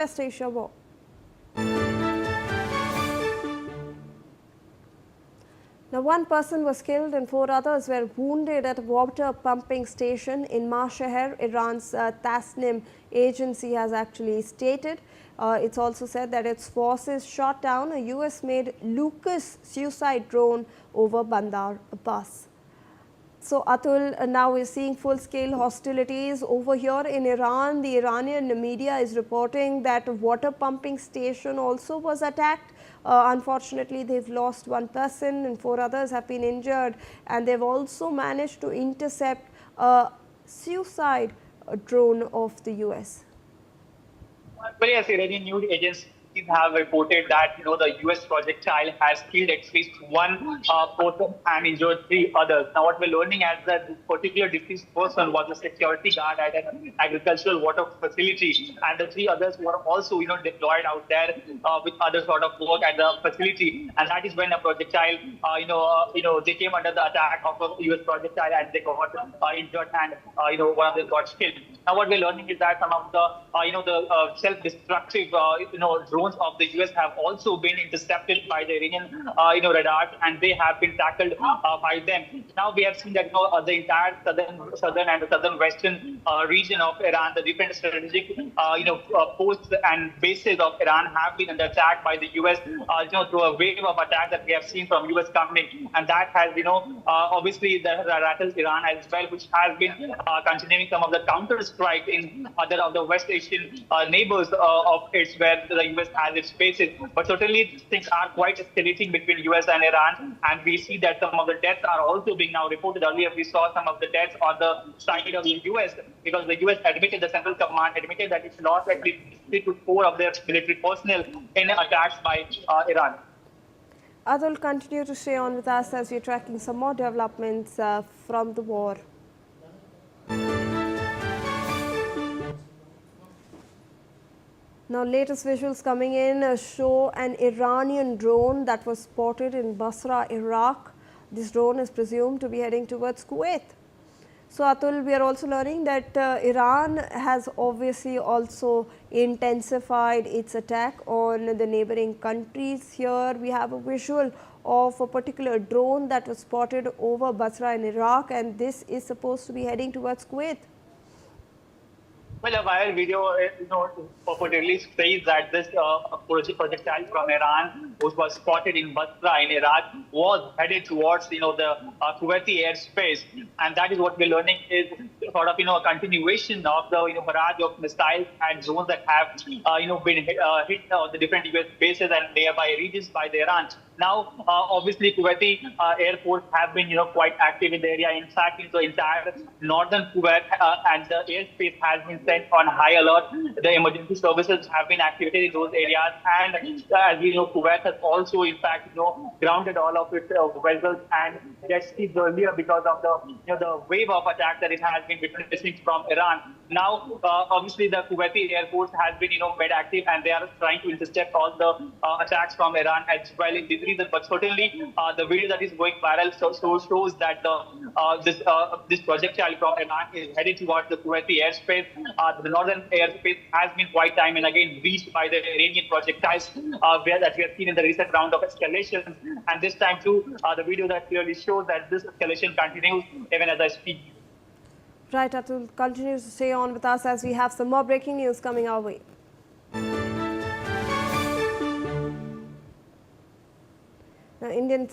West Asia war. Now, one person was killed and 4 others were wounded at a water pumping station in Mahshahr, Iran's Tasnim agency has actually stated. It's also said that its forces shot down a US-made Lucas suicide drone over Bandar Abbas. So, Atul, now is seeing full-scale hostilities over here in Iran. The Iranian media is reporting that a water pumping station also was attacked. Unfortunately, they've lost one person and 4 others have been injured, and they've also managed to intercept a suicide drone of the US. Well, yes, Iranian news agencies have reported that the U.S. projectile has killed at least one person and injured 3 others. Now, what we're learning is that this particular deceased person was a security guard at an agricultural water facility, and the 3 others were also deployed out there with other sort of work at the facility. And that is when a projectile, they came under the attack of a U.S. projectile and they got injured, and one of them got killed. Now, what we're learning is that some of the self-destructive drones of the US have also been intercepted by the Iranian radars, and they have been tackled by them. Now we have seen that the entire southern and the southern western region of Iran, the different strategic posts and bases of Iran have been under attack by the US through a wave of attacks that we have seen from US coming, and that has obviously that rattles Iran as well, which has been continuing some of the counter strike in other of the West Asian neighbors of its, where the US has its bases. But certainly things are quite escalating between US and Iran, and we see that some of the deaths are also being now reported. Earlier we saw some of the deaths on the side of the US, because the US admitted, the Central Command admitted that it lost at least 3 to 4 of their military personnel in attacks by Iran. Atul, continue to stay on with us as we're tracking some more developments from the war. Now, latest visuals coming in show an Iranian drone that was spotted in Basra, Iraq. This drone is presumed to be heading towards Kuwait. So, Atul, we are also learning that Iran has obviously also intensified its attack on the neighboring countries. Here we have a visual of a particular drone that was spotted over Basra in Iraq, and this is supposed to be heading towards Kuwait. Well, a viral video, purportedly says that this projectile from Iran, which was spotted in Basra in Iraq, was headed towards, the Kuwaiti airspace, and that is what we're learning is sort of, a continuation of the barrage of missiles and drones that have, been hit on the different US bases and nearby regions by the Iran. Now, obviously, Kuwaiti Air Force have been, quite active in the area. In fact, the entire northern Kuwait and the airspace has been set on high alert. The emergency services have been activated in those areas, and as we know, Kuwait has also, in fact, grounded all of its vessels and jet skis earlier because of the wave of attack that it has been witnessing from Iran. Now, obviously, the Kuwaiti Air Force has been, made active, and they are trying to intercept all the attacks from Iran as well in this reason. But certainly, the video that is going viral shows that this projectile from Iran is headed towards the Kuwaiti airspace. The northern airspace has been quite time and again reached by the Iranian projectiles, that we have seen in the recent round of escalations. And this time too, the video that clearly shows that this escalation continues even as I speak. Right, Atul, continues to stay on with us as we have some more breaking news coming our way. Now, Indian